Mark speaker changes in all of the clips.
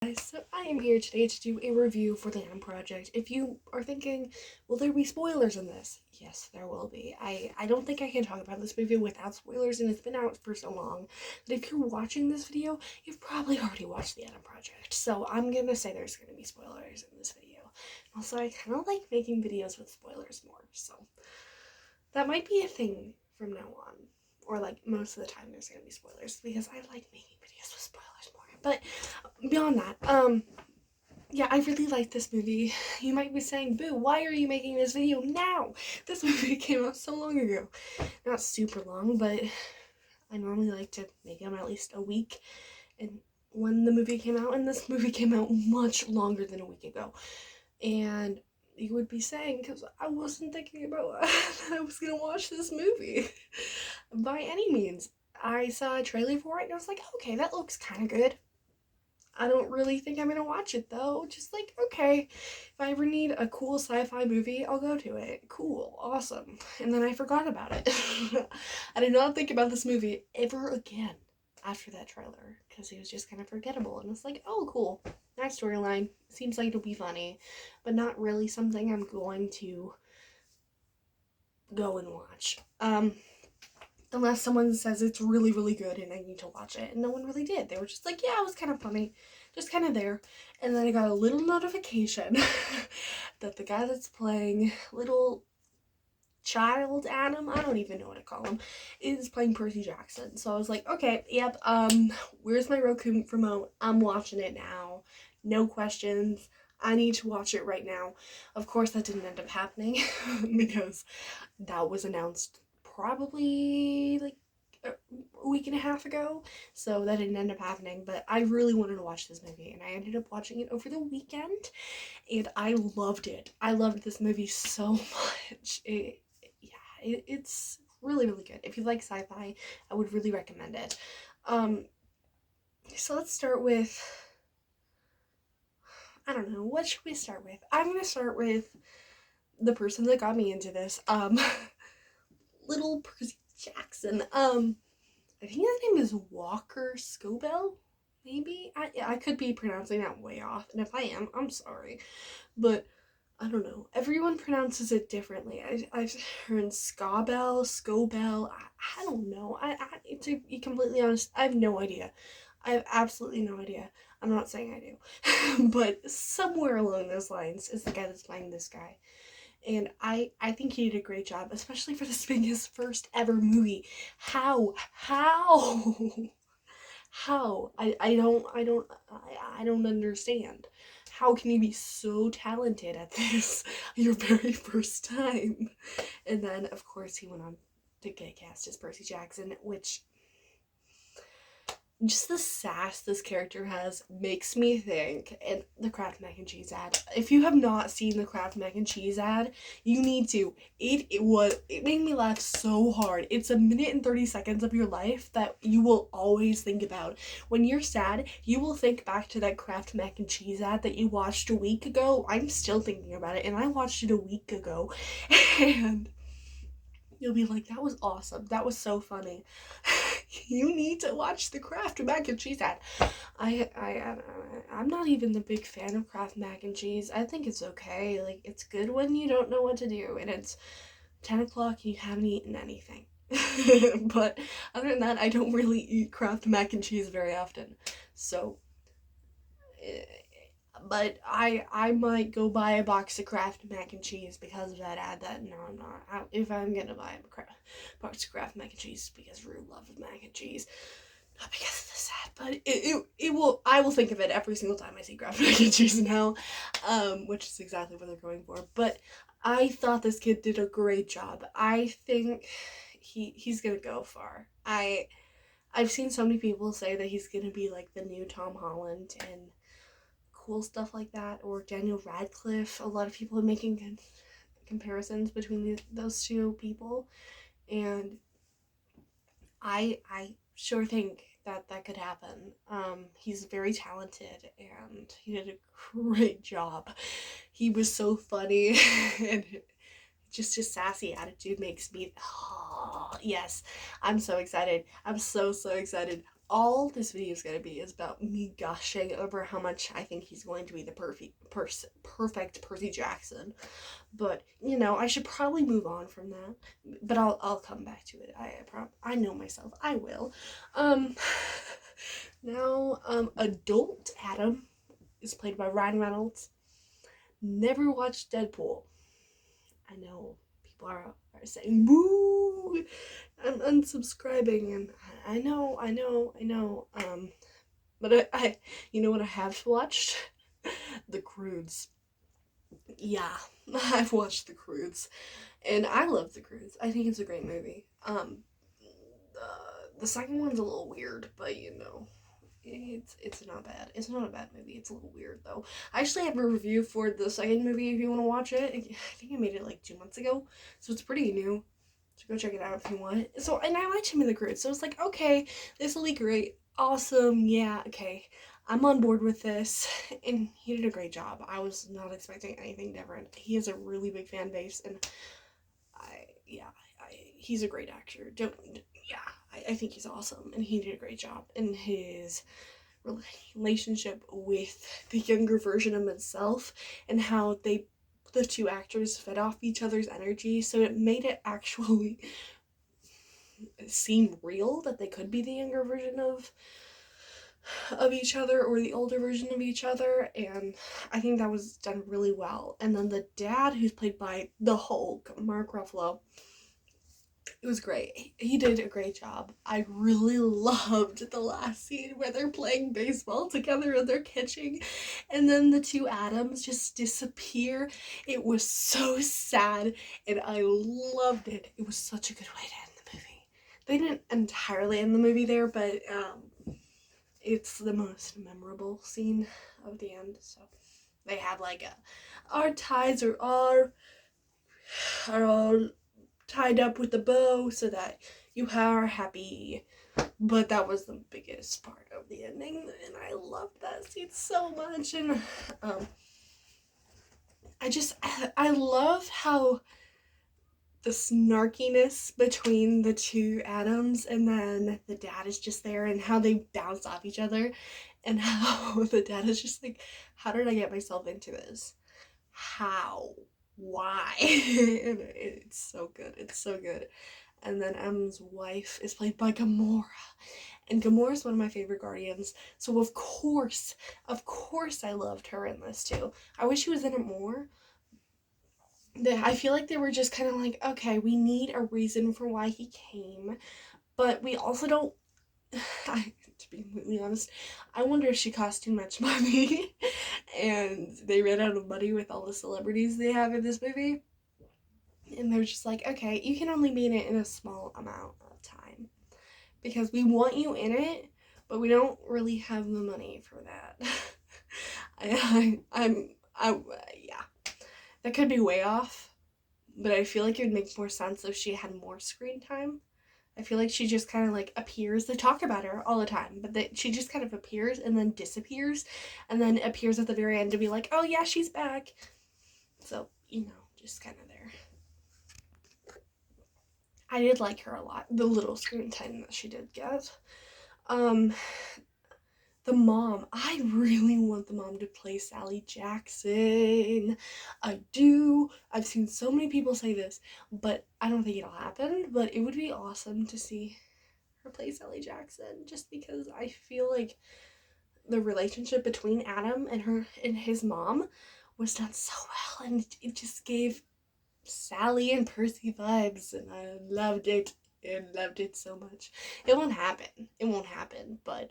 Speaker 1: So I am here today to do a review for the Adam Project. If you are thinking, will there be spoilers in this? Yes, there will be. I don't think I can talk about this movie without spoilers, and it's been out for so long that if you're watching this video, you've probably already watched the Adam Project. So I'm gonna say there's gonna be spoilers in this video. Also, I kind of like making videos with spoilers more, so that might be a thing from now on. Or like most of the time there's gonna be spoilers because I like making videos with spoilers more. But beyond that, yeah, I really like this movie. You might be saying, boo, why are you making this video now? This movie came out so long ago. Not super long, but I normally like to make them at least a week. And when the movie came out, and this movie came out much longer than a week ago. And you would be saying, because I wasn't thinking about that I was going to watch this movie by any means. I saw a trailer for it and I was like, okay, that looks kind of good. I don't really think I'm gonna watch it though. Just like, okay, if I ever need a cool sci-fi movie, I'll go to it. Cool, awesome. And then I forgot about it. I did not think about this movie ever again after that trailer because it was just kind of forgettable. And it's like, oh, cool, nice storyline. Seems like it'll be funny, but not really something I'm going to go and watch. Unless someone says it's really, really good and I need to watch it. And no one really did. They were just like, yeah, it was kind of funny. Just kind of there. And then I got a little notification that the guy that's playing little child Adam, I don't even know what to call him, is playing Percy Jackson. So I was like, okay, yep, where's my Roku remote? I'm watching it now. No questions. I need to watch it right now. Of course, that didn't end up happening because that was announced probably like a week and a half ago, so that didn't end up happening. But I really wanted to watch this movie and I ended up watching it over the weekend and I loved it. I loved this movie so much. It's really, really good. If you like sci-fi, I would really recommend it. So let's start with, I don't know, what should we start with? I'm gonna start with the person that got me into this. Little Percy Jackson. I think his name is Walker Scobell, maybe? I could be pronouncing that way off, and if I am, I'm sorry. But I don't know. Everyone pronounces it differently. I've heard Scobell. I don't know. To be completely honest, I have no idea. I have absolutely no idea. I'm not saying I do. But somewhere along those lines is the guy that's playing this guy. And I think he did a great job, especially for this being his first ever movie. How? How? I don't understand. How can you be so talented at this your very first time? And then, of course, he went on to get cast as Percy Jackson, which just the sass this character has makes me think, and the Kraft mac and cheese ad. If you have not seen the Kraft mac and cheese ad, you need to. It made me laugh so hard. It's a minute and 30 seconds of your life that you will always think about. When you're sad, you will think back to that Kraft mac and cheese ad that you watched a week ago. I'm still thinking about it, and I watched it a week ago, and you'll be like, that was awesome. That was so funny. You need to watch the Kraft mac and cheese ad. I'm not even the big fan of Kraft mac and cheese. I think it's okay. Like, it's good when you don't know what to do and it's 10 o'clock and you haven't eaten anything. But other than that, I don't really eat Kraft mac and cheese very often. So, but I might go buy a box of Kraft mac and cheese because of that ad. No, I'm not. If I'm gonna buy a box of Kraft mac and cheese because Rue loves mac and cheese, not because of this ad, but it will. I will think of it every single time I see Kraft mac and cheese now, which is exactly what they're going for. But I thought this kid did a great job. I think he's gonna go far. I've seen so many people say that he's gonna be like the new Tom Holland and cool stuff like that, or Daniel Radcliffe. A lot of people are making comparisons between those two people, and I sure think that could happen. He's very talented and he did a great job. He was so funny and just his sassy attitude makes me, oh, yes, I'm so excited. I'm so excited. all this video is going to be is about me gushing over how much I think he's going to be the perfect Percy Jackson. But, you know, I should probably move on from that. But I'll come back to it. I know myself. I will. Um, adult Adam is played by Ryan Reynolds. Never watched Deadpool. I know people are saying boo. I'm unsubscribing, and I know. But I you know what I have watched? The Croods. Yeah, I've watched The Croods, and I love The Croods. I think it's a great movie. The second one's a little weird, but you know, it's not bad. It's not a bad movie. It's a little weird though. I actually have a review for the second movie if you want to watch it. I think I made it like 2 months ago, so it's pretty new. So go check it out if you want. So, and I liked him in The Croods, so it's like, okay, this will be great. Awesome, yeah, okay. I'm on board with this, and he did a great job. I was not expecting anything different. He has a really big fan base, and he's a great actor. I think he's awesome, and he did a great job. And his relationship with the younger version of himself, and how the two actors fed off each other's energy, so it made it actually seem real that they could be the younger version of each other or the older version of each other, and I think that was done really well. And then the dad, who's played by the Hulk, Mark Ruffalo, it was great. He did a great job. I really loved the last scene where they're playing baseball together and they're catching, and then the two Adams just disappear. It was so sad, and I loved it. It was such a good way to end the movie. They didn't entirely end the movie there, but it's the most memorable scene of the end. So they have like our ties are all tied up with the bow so that you are happy. But that was the biggest part of the ending, and I loved that scene so much. And I love how the snarkiness between the two Adams, and then the dad is just there, and how they bounce off each other, and how the dad is just like, how did I get myself into this? How? Why? And it's so good. It's so good. And then M's wife is played by Gamora. And Gamora is one of my favorite Guardians. So of course I loved her in this too. I wish she was in it more. I feel like they were just kind of like, okay, we need a reason for why he came. But we also don't, to be completely honest, I wonder if she cost too much money and they ran out of money with all the celebrities they have in this movie. And they're just like, okay, you can only be in it in a small amount of time because we want you in it, but we don't really have the money for that. Yeah, that could be way off, but I feel like it would make more sense if she had more screen time. I feel like she just kind of like appears. They talk about her all the time, but she just kind of appears and then disappears, and then appears at the very end to be like, oh yeah, she's back. So, you know, just kind of there. I did like her a lot, the little screen time that she did get. The mom, I really want the mom to play Sally Jackson. I do. I've seen so many people say this, but I don't think it'll happen. But it would be awesome to see her play Sally Jackson, just because I feel like the relationship between Adam and her and his mom was done so well, and it just gave Sally and Percy vibes, and I loved it. I loved it so much. It won't happen, but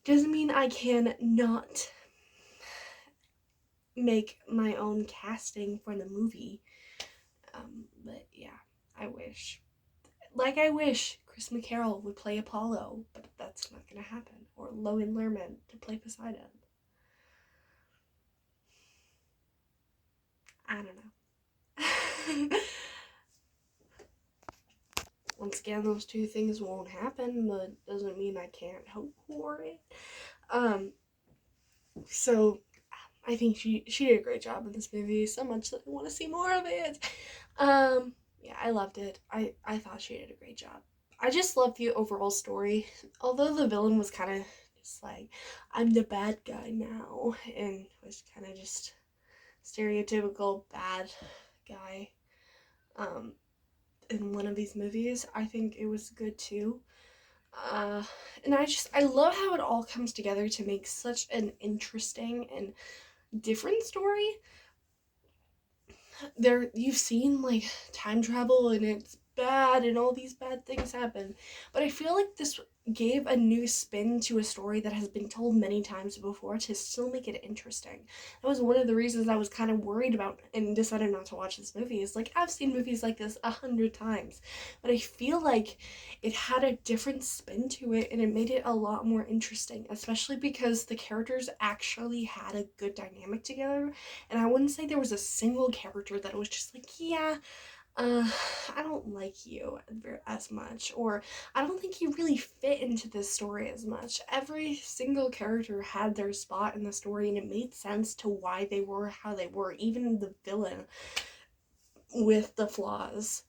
Speaker 1: doesn't mean I can not make my own casting for the movie. But yeah, I wish Chris McCarroll would play Apollo, but that's not gonna happen. Or Logan Lerman to play Poseidon. I don't know. Once again, those two things won't happen, but doesn't mean I can't hope for it. So I think she did a great job in this movie, so much that I want to see more of it. Yeah, I loved it. I thought she did a great job. I just love the overall story. Although the villain was kind of just like, I'm the bad guy now, and was kind of just stereotypical bad guy um, in one of these movies. I think it was good too. Uh, and I love how it all comes together to make such an interesting and different story. There, you've seen like time travel and it's bad and all these bad things happen, but I feel like this gave a new spin to a story that has been told many times before to still make it interesting. That was one of the reasons I was kind of worried about and decided not to watch this movie. Is like, I've seen movies like this 100 times, but I feel like it had a different spin to it and it made it a lot more interesting, especially because the characters actually had a good dynamic together. And I wouldn't say there was a single character that was just like, yeah, uh, I don't like you as much, or I don't think you really fit into this story as much. Every single character had their spot in the story, and it made sense to why they were how they were. Even the villain with the flaws,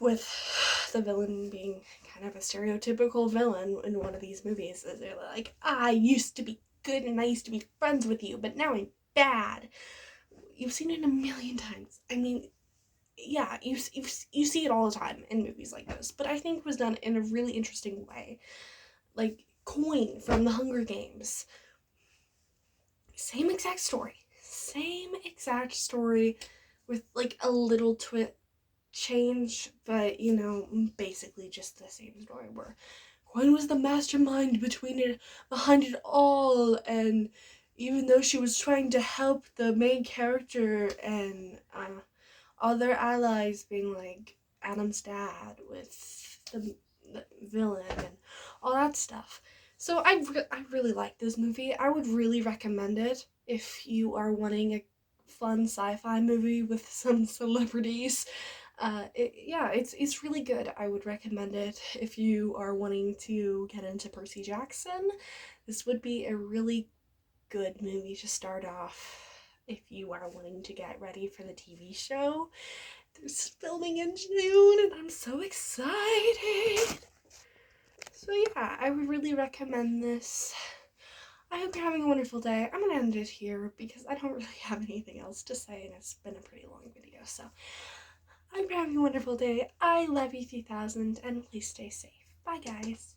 Speaker 1: with the villain being kind of a stereotypical villain in one of these movies. They're like, I used to be good and I used to be friends with you, but now I'm bad. You've seen it a million times. I mean, yeah, you see it all the time in movies like this, but I think it was done in a really interesting way. Like Coin from the Hunger Games. Same exact story. Same exact story with like a little change, but basically just the same story where Coin was the mastermind behind it all, and even though she was trying to help the main character and other allies being like Adam's dad with the villain and all that stuff. So I really like this movie. I would really recommend it if you are wanting a fun sci-fi movie with some celebrities. It's really good. I would recommend it if you are wanting to get into Percy Jackson. This would be a really good movie to start off if you are wanting to get ready for the TV show. There's filming in June and I'm so excited. So yeah, I would really recommend this. I hope you're having a wonderful day. I'm gonna end it here because I don't really have anything else to say and it's been a pretty long video. So I hope you're having a wonderful day. I love you 3000 and please stay safe. Bye guys.